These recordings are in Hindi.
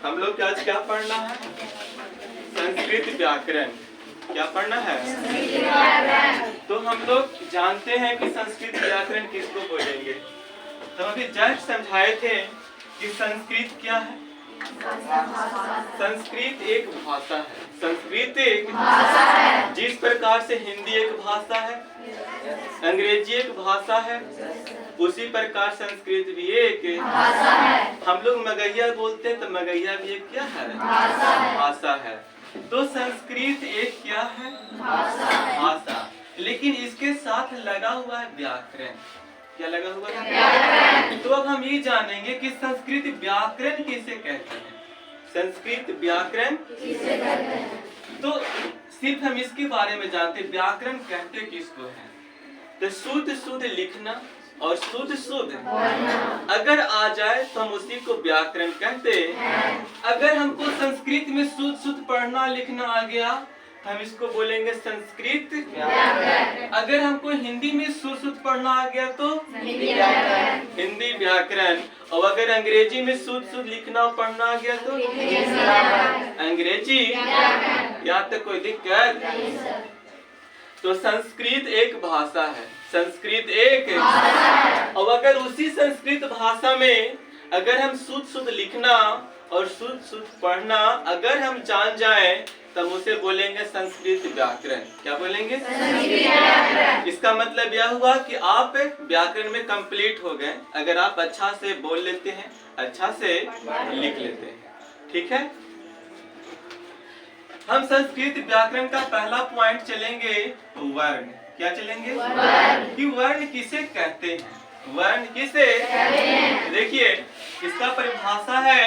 हम लोग क्या आज क्या पढ़ना है? संस्कृत व्याकरण। क्या पढ़ना है? तो हम लोग जानते हैं कि संस्कृत व्याकरण किसको बोलेंगे। तो अभी जस्ट समझाए थे कि संस्कृत क्या है। संस्कृत एक भाषा है। संस्कृत एक भाषा है। जिस प्रकार से हिंदी एक भाषा है, अंग्रेजी एक भाषा है, उसी प्रकार संस्कृत भी एक भाषा है। हम लोग मगहिया बोलते हैं तो मगहिया भी एक क्या है? भाषा है। तो संस्कृत एक क्या है? भाषा। लेकिन इसके साथ लगा हुआ है व्याकरण। क्या लगा हुआ है? तो अब हम ये जानेंगे कि संस्कृत व्याकरण किसे कहते हैं। संस्कृत व्याकरण किसे कहते हैं? तो सिर्फ हम इसके बारे में जानते हैं, व्याकरण कहते किसको है। तो शुद्ध शुद्ध लिखना और शुद्ध शुद्ध अगर आ जाए तो हम उसी को व्याकरण कहते हैं। अगर हमको संस्कृत में शुद्ध शुद्ध पढ़ना लिखना आ गया हम इसको बोलेंगे संस्कृत व्याकरण। अगर हमको हिंदी में शुद्ध शुद्ध पढ़ना आ गया तो हिंदी व्याकरण। और अगर अंग्रेजी में शुद्ध शुद्ध लिखना और पढ़ना आ गया तो अंग्रेजी। यहाँ तक कोई दिक्कत? तो संस्कृत एक भाषा है। संस्कृत एक और अगर उसी संस्कृत भाषा में अगर हम शुद्ध शुद्ध लिखना और शुद्ध शुद्ध पढ़ना अगर हम जान जाएं तब उसे बोलेंगे संस्कृत व्याकरण। क्या बोलेंगे? इसका मतलब यह हुआ कि आप व्याकरण में कंप्लीट हो गए अगर आप अच्छा से बोल लेते हैं, अच्छा से लिख लेते हैं। ठीक है। हम संस्कृत व्याकरण का पहला पॉइंट चलेंगे वर्ण। क्या चलेंगे? कि वर्ण किसे कहते हैं। वर्ण किसे कहते हैं? देखिए इसका परिभाषा है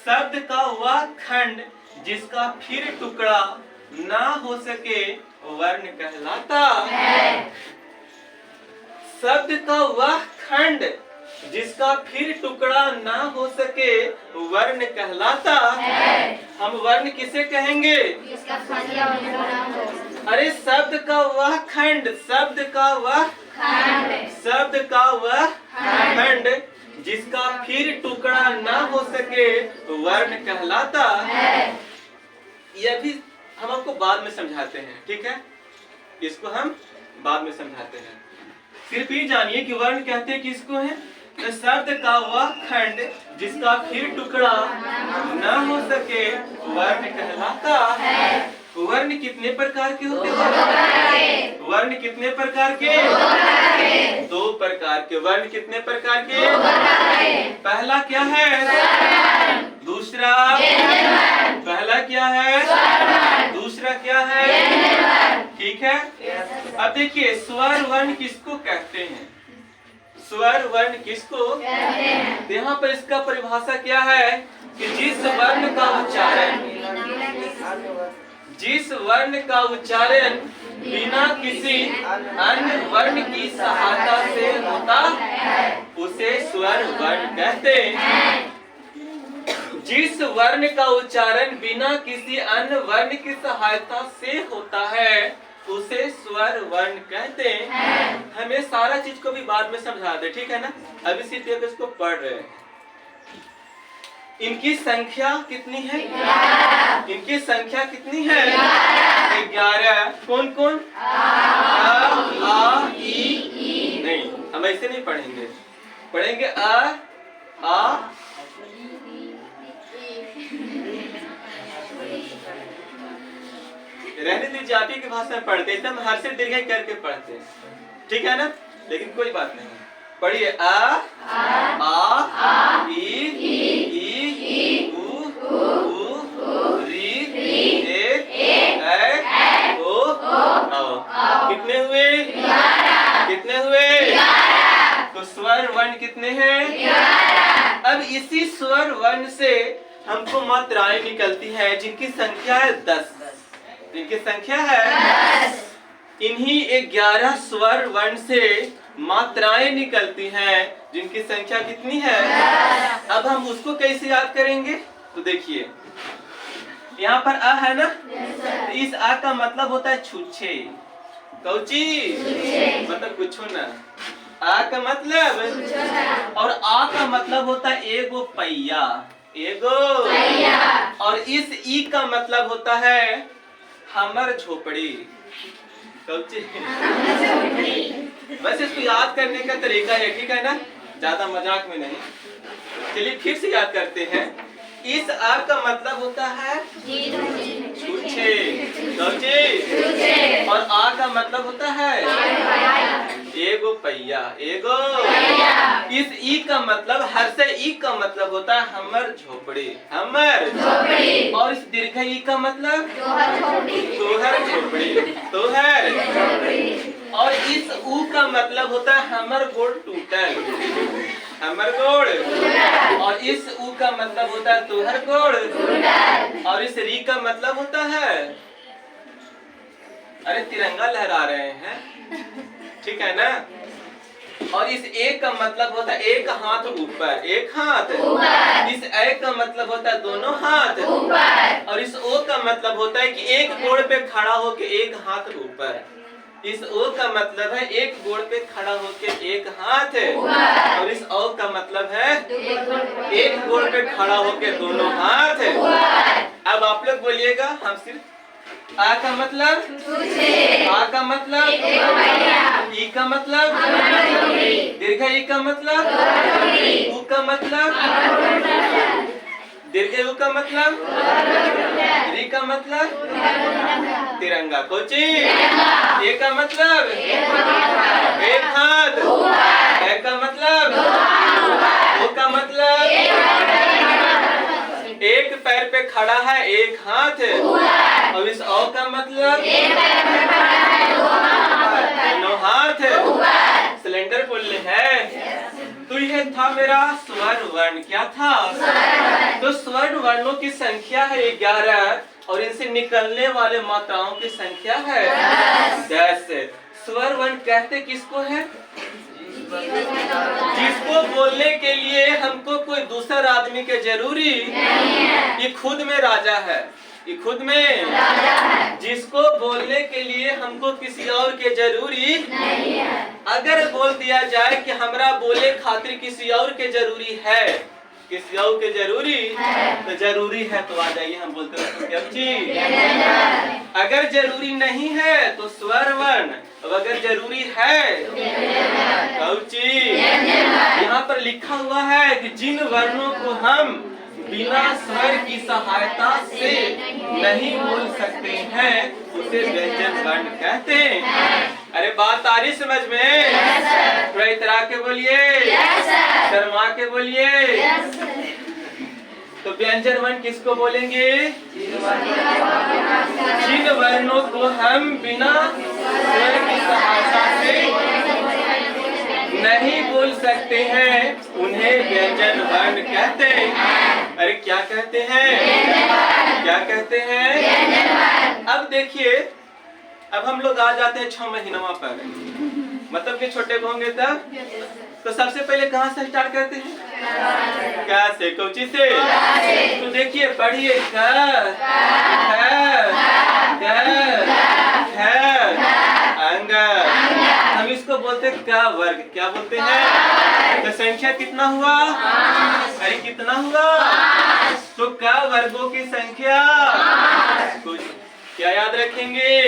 शब्द का वह खंड जिसका फिर टुकड़ा ना हो सके वर्ण कहलाता है। शब्द का वह खंड जिसका फिर टुकड़ा ना हो सके वर्ण कहलाता है। हम वर्ण किसे कहेंगे? अरे शब्द का वह खंड, शब्द का वह शब्द का वह खंड जिसका फिर टुकड़ा ना हो सके वर्ण कहलाता है। यह भी हम आपको बाद में समझाते हैं। ठीक है, इसको हम बाद में समझाते हैं। सिर्फ ये जानिए कि वर्ण कहते हैं किसको है। तो शब्द का वह खंड जिसका फिर टुकड़ा न हो सके वर्ण कहलाता है। वर्ण कितने प्रकार के होते हैं? वर्ण कितने प्रकार के? दो प्रकार के। वर्ण कितने प्रकार के? पहला क्या है? दूसरा? पहला क्या है? दूसरा क्या है? ठीक है। अब देखिए स्वर वर्ण किसको कहते हैं? स्वर वर्ण किसको कहते हैं? तो यहाँ पर इसका परिभाषा क्या है कि जिस वर्ण का उच्चारण बिना किसी अन्य वर्ण की सहायता से होता उसे स्वर वर्ण कहते हैं। जिस वर्ण का उच्चारण बिना किसी अन्य वर्ण की सहायता से होता है उसे स्वर वर्ण कहते हैं। हमें सारा चीज को भी बाद में समझा दे। ठीक है ना। अभी सिर्फ इसको पढ़ रहे हैं। इनकी संख्या कितनी है? इनकी संख्या कितनी है? 11। कौन कौन? आ ई। नहीं, हम ऐसे नहीं पढ़ेंगे। पढ़ेंगे आ रहने दीजिए, आप ही की भाषा में पढ़ते हैं। हम हर से दीर्घ करके पढ़ते हैं। ठीक है ना। लेकिन कोई बात नहीं, पढ़िए आ ई कितने हुए? कितने हुए? तो स्वर वर्ण कितने हैं? अब इसी स्वर वर्ण से हमको मात्राएं निकलती हैं जिनकी संख्या है 10। जिनकी संख्या है 10। इन्हीं 11 स्वर वर्ण से मात्राएं निकलती हैं जिनकी संख्या कितनी है? अब हम उसको कैसे याद करेंगे? तो देखिए यहाँ पर आ है ना। तो इस आ का मतलब होता है छुच्छे। कौची मतलब कुछ ना। आ का मतलब और आ का मतलब होता है एगो पहिया। एगो। और इस ई का मतलब होता है हमर झोपड़ी। बस इसको याद करने का तरीका है, ठीक है ना, ज्यादा मजाक में नहीं। चलिए फिर से याद करते हैं। इस आ का मतलब होता है छूछे, और आ का मतलब होता है एगो पहिया, एगो। इस ई का मतलब, हर से ई का मतलब होता है हमर झोपड़ी, हमर। और इस दीर्घ ई का मतलब तोहर झोपड़ी, तोहर। और इस ऊ का मतलब होता है हमर गोड़ टूटल, हमर गोड़। और इस ऊ का मतलब होता है तोहर गोड़। और इस री का मतलब होता है, अरे तिरंगा लहरा रहे हैं, ठीक है ना। और इस ए का मतलब होता है एक हाथ ऊपर, एक हाथ। इस ए का मतलब होता है दोनों हाथ ऊपर। और इस ओ का मतलब होता है कि एक गोड़ पे खड़ा होके एक हाथ ऊपर। इस ओ का मतलब है एक गोड़ पे खड़ा होके एक हाथ। और इस ओ का मतलब है एक गोड़ पे खड़ा होके दोनों हाथ। अब आप लोग बोलिएगा, हम सिर्फ आ का मतलब, आ का मतलब, ई का मतलब, दीर्घ ई का मतलब, ऊ का मतलब, दीर्घ ऊ का मतलब, री का मतलब तिरंगा। कोची ए का मतलब एक हाथ, ए का मतलब, ओ का मतलब एक पैर पे खड़ा है एक हाथ। और इस औ का मतलब दोनों हाथ। सिलेंडर बोलने हैं। तो यह था मेरा स्वर्ण वर्ण। क्या था? तो स्वर्ण वर्णों की संख्या है 11 और इनसे निकलने वाले मात्राओं की संख्या है 10। स्वर वर्ण कहते किसको है? जिसको बोलने के लिए हमको कोई दूसरा आदमी के जरूरी नहीं है। ये खुद में राजा है, ये खुद में राजा है। जिसको बोलने के लिए हमको किसी और के जरूरी नहीं है। अगर बोल दिया जाए कि हमरा बोले खातिर किसी और के जरूरी है, किसी और के जरूरी है, तो जरूरी है तो आ जाइए, हम बोलते हैं। अगर जरूरी नहीं है तो स्वर वर्ण, अगर जरूरी है कौची। यहाँ पर लिखा हुआ है कि जिन वर्णों को हम बिना स्वर की सहायता से नहीं बोल सकते हैं उसे व्यंजन वर्ण कहते हैं। अरे बात आ रही समझ में? थोड़ा इतरा के बोलिए, शर्मा के बोलिए। तो व्यंजन वर्ण किसको बोलेंगे? जिन वर्णों को हम बिना स्वर की सहायता से नहीं बोल सकते हैं उन्हें व्यंजन वर्ण कहते हैं। अरे क्या कहते हैं? क्या कहते हैं? अब देखिए, अब हम लोग आ जाते हैं 6 महीनों पर, मतलब कि छोटे होंगे तब। तो सबसे पहले कहाँ से स्टार्ट करते हैं? क्या से? कोची से? तो देखिए पढ़िए, अंग। हम इसको बोलते हैं का वर्ग। क्या बोलते हैं? तो संख्या कितना हुआ? अरे कितना हुआ? तो का वर्गों की संख्या कुछ क्या याद रखेंगे?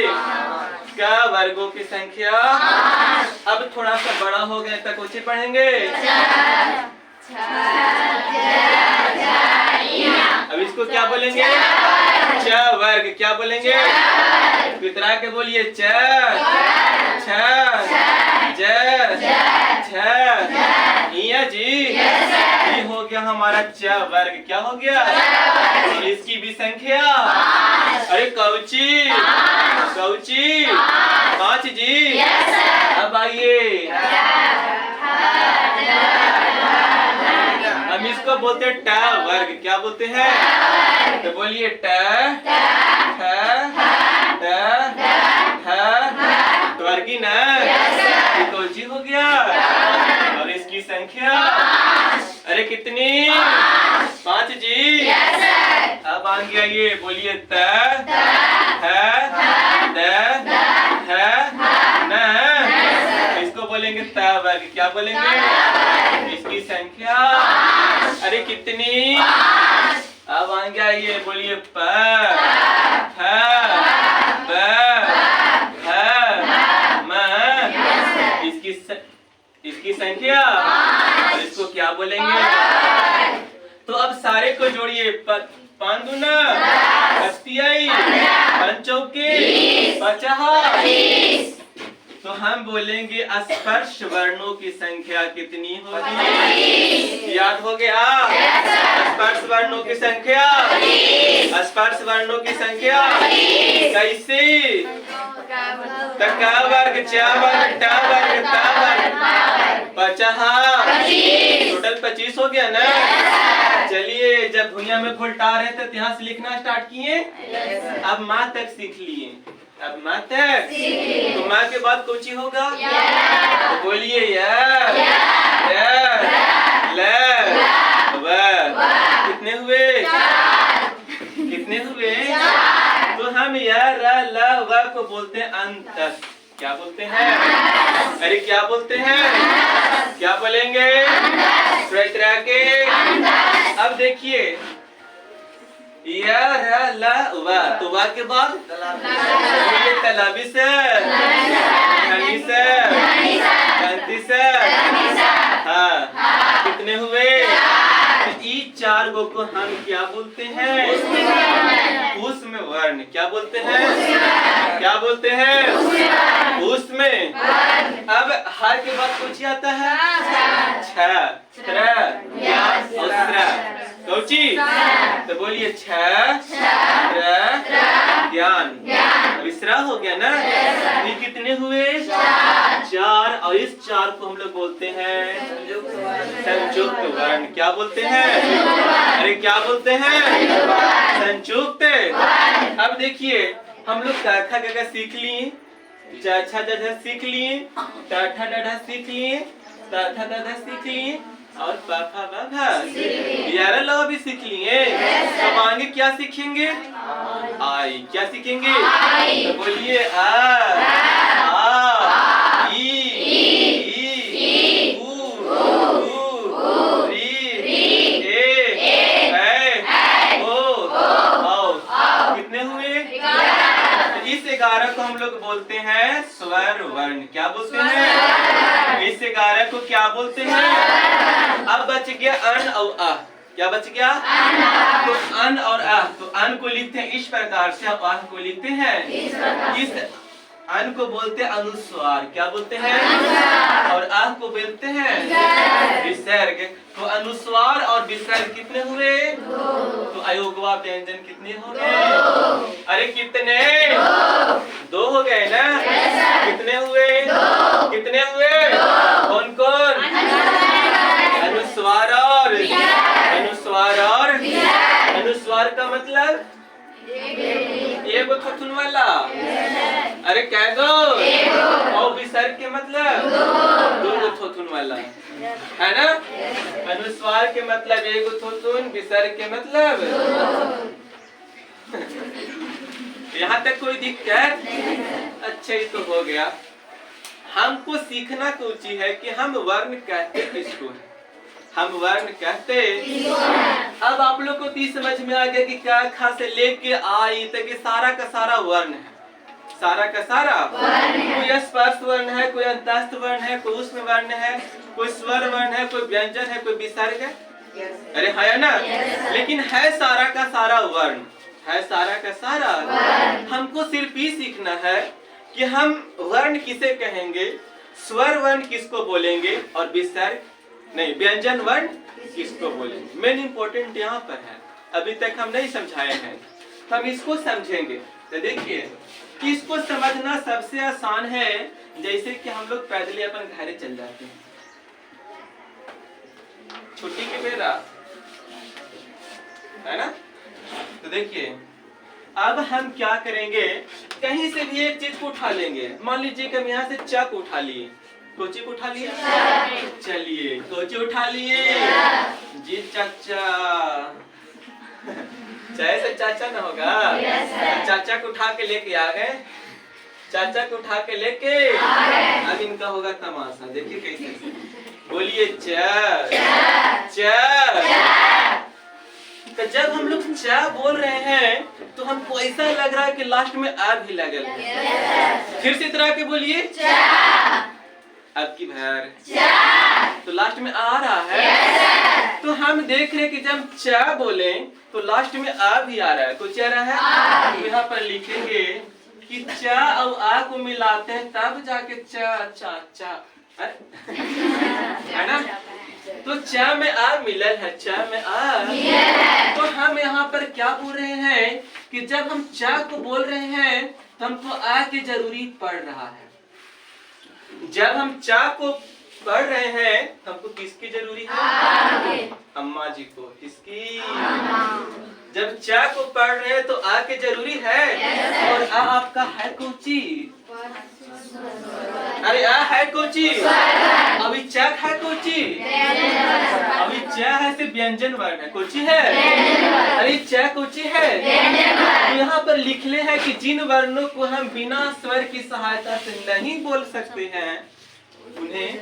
का वर्गों की संख्या। अब थोड़ा सा बड़ा हो गया तक कुछ पढ़ेंगे। अब इसको क्या बोलेंगे? च वर्ग। क्या बोलेंगे? कितना के बोलिए? च, छ, ज, छ, इया जी। ये हो गया हमारा च वर्ग। क्या हो गया? और इसकी भी संख्या, अरे कौची, कौची 5 जी। अब आइए, हम इसको बोलते हैं ट वर्ग। क्या बोलते हैं? तो बोलिए ट, वर्गी ना, ये कौची हो गया? और इसकी संख्या, अरे कितनी? 5 जी। अब आ गया ये, बोलिए त, न, इसको बोलेंगे त वर्ग। क्या बोलेंगे? इसकी संख्या, अरे कितनी? अब आगे आइए, बोलिए प फ ब ह म। इसकी संख्या और इसको क्या बोलेंगे? तो अब सारे को जोड़िए। पाँच दूना पचतियाई, पंचौके पचास। तो हम बोलेंगे स्पर्श वर्णों की संख्या कितनी होगी? याद हो गया? स्पर्श वर्णों की संख्या, स्पर्श वर्णों की संख्या कैसे? क वर्ग, च वर्ग, ट वर्ग, त वर्ग, 50। टोटल 25 हो गया ना? चलिए, जब भुइयां में घुलटा रहे थे तो यहाँ से लिखना स्टार्ट किए। अब माँ तक सीख लिए। अब माँ तक, तो माँ के बाद कौन सी होगा? तो बोलिए कितने हुए? कितने हुए? तो हम ल को बोलते हैं अंत। क्या बोलते हैं? अरे क्या बोलते हैं? क्या बोलेंगे? के। अब देखिए, तो वा के बाद तलाबी से, हाँ, कितने हुए? ई चार गो को हम क्या बोलते हैं? उसमें वर्ण। क्या बोलते हैं? क्या बोलते हैं? उसमें। अब हर के बाद कुछ आता है? छ, कौची? तो बोलिए ज्ञान। विसरा हो गया ना? ये कितने हुए? चार। और इस चार को हम लोग बोलते हैं संयुक्त वर्ण। क्या बोलते हैं? अरे क्या बोलते हैं? संयुक्त। अब देखिए, हम लोग क ख ग सीख लिए, च छ ज झ सीख लिए, ट ठ ड ढ सीख लिए, त थ द ध सीख लिए और प फ ब भ 11 लव भी सीख लिए। अब आगे क्या सीखेंगे? आई। क्या सीखेंगे? तो बोलिए कितने हुए? इस 11 को हम लोग बोलते हैं स्वर वर्ण। क्या बोलते हैं? इस 11 को क्या बोलते हैं? अब बच गया अन और आ। क्या बच गया? तो अन और आ। तो अन को लिखते हैं इस प्रकार से, अब आ को लिखते हैं इस। अन को बोलते हैं अनुस्वार। क्या बोलते हैं? और आ को बोलते हैं विसर्ग। तो अनुस्वार और विसर्ग कितने हुए? तो अयोगवा व्यंजन कितने हो गए? अरे कितने? 2 हो गए ना? कितने हुए? कितने हुए? कौन कौन? अनुस्वार और अनुस्वार का मतलब एगो थोथुन वाला। अरे क्या दो? और विसर्ग के मतलब 2 थोथुन वाला, है ना? अनुस्वार के मतलब एगो थोथुन, विसर्ग के मतलब। यहाँ तक कोई दिक्कत? अच्छा, ही तो हो गया। हमको सीखना कुछ है कि हम वर्ण कहते किसको है? हम वर्ण कहते। अब आप लोग को तो समझ में आ गया कि क्या खा से लेके आई तक कि सारा का सारा वर्ण है। सारा का सारा कोई स्पर्श वर्ण है, कोई अंतस्थ वर्ण है, कोई ऊष्म वर्ण है, कोई स्वर वर्ण है, कोई व्यंजन है, कोई विसर्ग है। अरे है ना? लेकिन है सारा का सारा वर्ण, है सारा का सारा। हमको सिर्फ ही सीखना है कि हम वर्ण किसे कहेंगे, स्वर वर्ण किसको बोलेंगे और विसर्ग नहीं, व्यंजन वर्ण किसको बोलेंगे। मेन इंपॉर्टेंट यहाँ पर है, अभी तक हम नहीं समझाए हैं, तो हम इसको समझेंगे। तो देखिए कि इसको समझना सबसे आसान है, जैसे कि हम लोग पैदल अपन घरे चल जाते हैं छुट्टी के बेरा, है ना? तो देखिए अब हम क्या करेंगे, कहीं से भी एक चीज को उठा लेंगे। मान लीजिए कि हम यहाँ से चक उठा लिए, कोची को उठा लिए, चलिए कोची उठा लिए जी चाचा। चाहे से चाचा ना होगा, चाचा को उठा के लेके आ गए, चाचा को उठा के लेके अब इनका होगा तमाशा। देखिए कैसे, बोलिए च। तो जब हम लोग चा बोल रहे हैं तो हमको ऐसा लग रहा है कि लास्ट में आ भी लगल है। फिर से तरह के बोलिए अब की बार तो लास्ट में आ रहा है। तो हम देख रहे हैं कि जब चा बोले तो लास्ट में आ भी आ रहा है। कुछ आ रहा है तो यहाँ पर लिखेंगे कि चा और आ को मिलाते हैं तब जाके चा चा चा है ना। तो चा में आ मिलल है, चा में आ। तो हम यहाँ पर क्या बोल रहे हैं कि जब हम चा को बोल रहे हैं तो हमको आ की जरूरी पड़ रहा है। जब हम चा को पढ़ रहे हैं हमको किसकी जरूरी है? अम्मा जी को। किसकी? जब चा को पढ़ रहे हैं तो आ के जरूरी है। और आ आपका है कोची? अरे आ है कोची? अभी चा है कोची? अभी चा है सिर्फ व्यंजन वर्ण है। कोची है? अरे चा कोची है? तो यहाँ पर लिखले है कि जिन वर्णों को हम बिना स्वर की सहायता से नहीं बोल सकते हैं उन्हें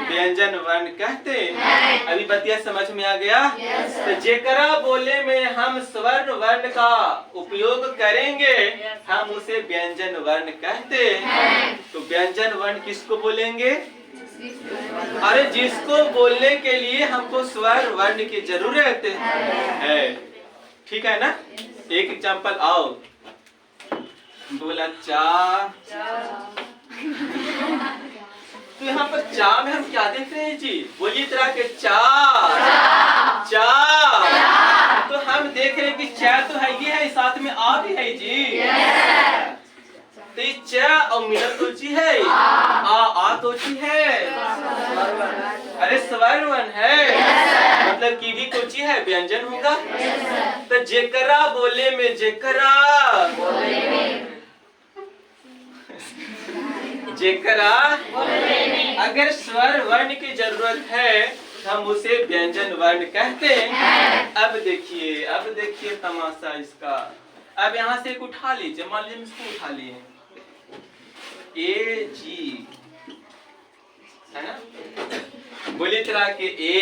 व्यंजन वर्ण कहते हैं। अभी बतिया समझ में आ गया? तो जेकरा बोले में हम स्वर वर्ण का उपयोग करेंगे हम उसे व्यंजन वर्ण कहते हैं। तो व्यंजन वर्ण किसको बोलेंगे? अरे जिसको बोलने के लिए हमको स्वर वर्ण की जरूरत है। ठीक है ना। एक एग्जांपल आओ। बोला चा। तो यहाँ पर चा में हम क्या देख रहे हैं जी? बोलिए तरह के चा चा। तो हम देख रहे हैं कि चा तो है ये है, साथ में आ भी है जी। तो ये चा और मिलल कोची है? आ कोची है? अरे स्वर वर्ण है। मतलब की भी कोची है? व्यंजन होगा। तो जेकरा बोले में जेकरा अगर स्वर वर्ण की जरूरत है हम उसे व्यंजन वर्ण कहते हैं। अब देखिए तमाशा इसका। अब यहाँ से एक उठा लीजिए, मान लीजिए इसको उठा लिए ए जी है ना। बोलिए तरह के ए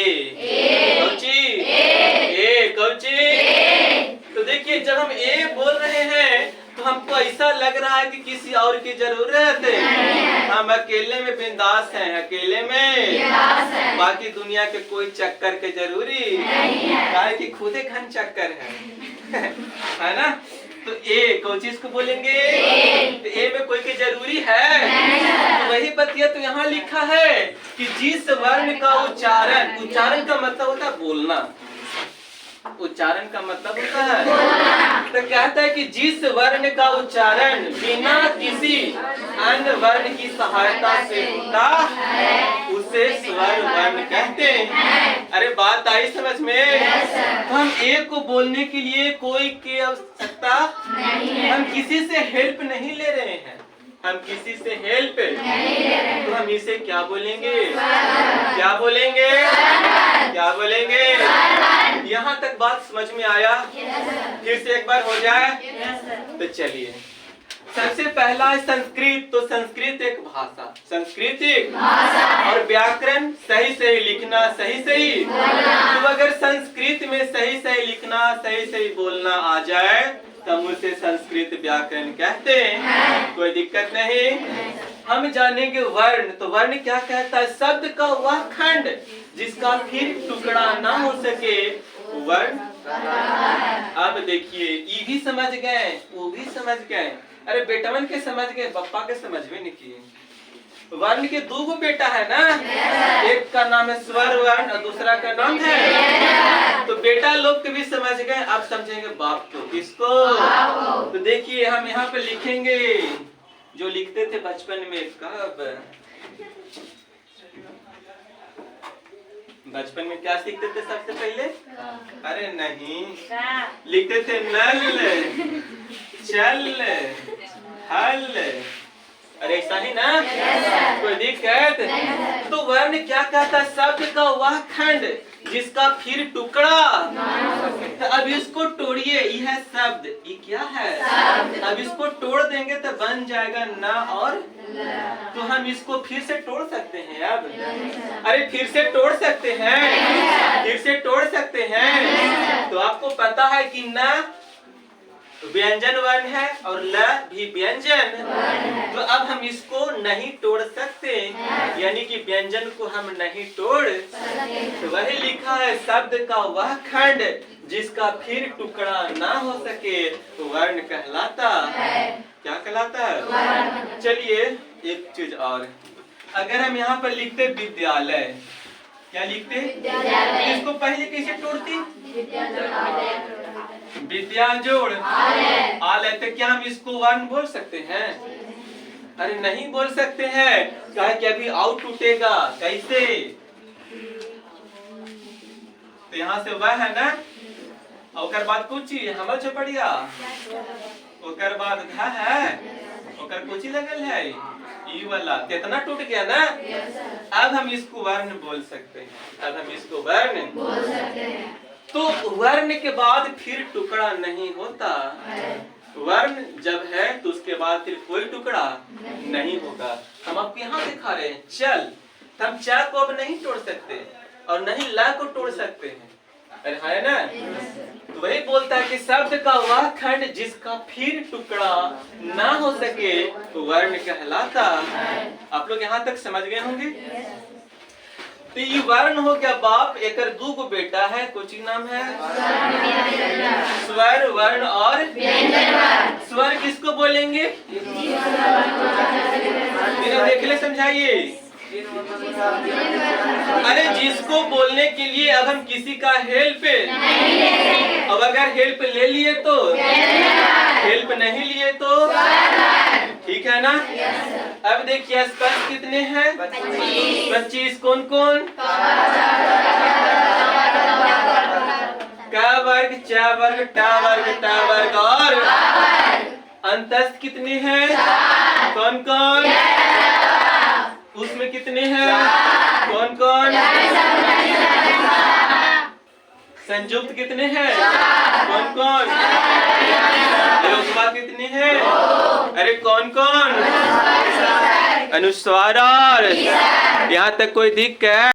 कौची। तो देखिए जब हम ए बोल रहे हैं तो हमको ऐसा लग रहा है कि किसी और की जरूरत है। हम अकेले में बिंदास हैं, अकेले में। बाकी दुनिया के कोई चक्कर के जरूरी नहीं, कि खुदे खन चक्कर है ना। तो ए कौन चीज को बोलेंगे? तो ए में कोई की जरूरी है। तो वही बतिया तो यहाँ लिखा है कि जिस वर्ण का उच्चारण का मतलब होता है बोलना। उच्चारण का मतलब होता है तो कहता है कि जिस वर्ण का उच्चारण बिना किसी अन्य वर्ण की सहायता से होता उसे स्वर वर्ण कहते हैं। अरे बात आई समझ में? तो हम ए को बोलने के लिए कोई की आवश्यकता नहीं, हम किसी से हेल्प नहीं ले रहे हैं। हम किसी से हेल्प तो हम इसे क्या बोलेंगे? क्या बोलेंगे? क्या बोलेंगे? यहाँ तक बात समझ में आया? फिर से एक बार हो जाए तो चलिए। सबसे पहला है संस्कृत। तो संस्कृत एक भाषा, संस्कृत एक भाषा और व्याकरण सही लिखना, सही तो अगर संस्कृत में सही लिखना, सही बोलना आ जाए तब उसे संस्कृत व्याकरण कहते हैं। कोई दिक्कत नहीं। हम जानेंगे वर्ण। तो वर्ण क्या कहता है? शब्द का वह खंड जिसका फिर टुकड़ा ना हो सके वर्ण। अब देखिए ई भी समझ गए, वो भी समझ गए। अरे बेटवन के समझ गए, बप्पा के समझ में नहीं किए। वर्ण के दो गो बेटा है ना, एक का नाम है स्वर वर्ण और दूसरा का नाम है। तो बेटा लोग के भी समझ गए। अब समझेंगे बाप को। किसको? तो देखिए हम यहाँ पे लिखेंगे जो लिखते थे बचपन में। कब बचपन में क्या सीखते थे सबसे पहले? अरे नहीं, लिखते थे नल चल हल। अरे ऐसा ही ना? कोई दिक्कत? तो वर्ण क्या कहता है? शब्द का वह खंड जिसका फिर टुकड़ा। तो अब इसको तोड़िए, यह शब्द ये क्या है? अब इसको तोड़ देंगे तो बन जाएगा न और। तो हम इसको फिर से तोड़ सकते हैं। अब अरे फिर से तोड़ सकते हैं, फिर से तोड़ सकते हैं। तो आपको पता है कि न व्यंजन वर्ण है और ल भी व्यंजन, तो अब हम इसको नहीं तोड़ सकते, यानी कि व्यंजन को हम नहीं तोड़। तो वही लिखा है, शब्द का वह खंड जिसका फिर टुकड़ा ना हो सके तो वर्ण कहलाता है। क्या कहलाता है? चलिए एक चीज और, अगर हम यहाँ पर लिखते विद्यालय, क्या लिखते? इसको पहले कैसे तोड़ते? विद्या जोड़ आलय, तो क्या हम इसको वर्ण बोल सकते हैं? अरे नहीं बोल सकते हैं, क्या कि अभी आउट टूटेगा। कैसे? तो यहाँ से वह है ना, और बाद कुछ हमल छपड़िया, ओकर बाद घ है, ओकर कुछ लगल है ई वाला, कितना टूट गया ना। अब हम इसको वर्ण बोल सकते हैं, अब हम इसको वर्ण बोल सकते हैं। तो वर्ण के बाद फिर टुकड़ा नहीं होता। वर्ण जब है तो उसके बाद फिर कोई टुकड़ा नहीं होगा। हम आपको यहाँ दिखा रहे हैं चल, तो हम चा को अब नहीं तोड़ सकते और नहीं ला को तोड़ सकते हैं। अरे है ना? तो वही बोलता है कि शब्द का वह खंड जिसका फिर टुकड़ा ना हो सके तो वर्ण कहलाता। आप लोग यहाँ तक समझ गए होंगे? तो ये वर्ण हो गया बाप, एकर दो गो बेटा है, कुछ नाम है स्वर वर्ण और व्यंजन। स्वर किसको बोलेंगे? देख ले, समझाइए। अरे जिसको बोलने के लिए अब हम किसी का हेल्प, अब अगर हेल्प ले लिए तो, हेल्प नहीं लिए तो, ठीक है ना? अब देखिए स्पर्श कितने हैं? 25। कौन कौन? का वर्ग, चा वर्ग, टा वर्ग, टा वर्ग और अंतस्थ कितने हैं? कौन कौन? उसमें कितने हैं? कौन कौन? संयुक्त कितने हैं? कौन कौन? कितने हैं? अरे कौन कौन? अनुस्वार और यहाँ तक कोई दिक्कत?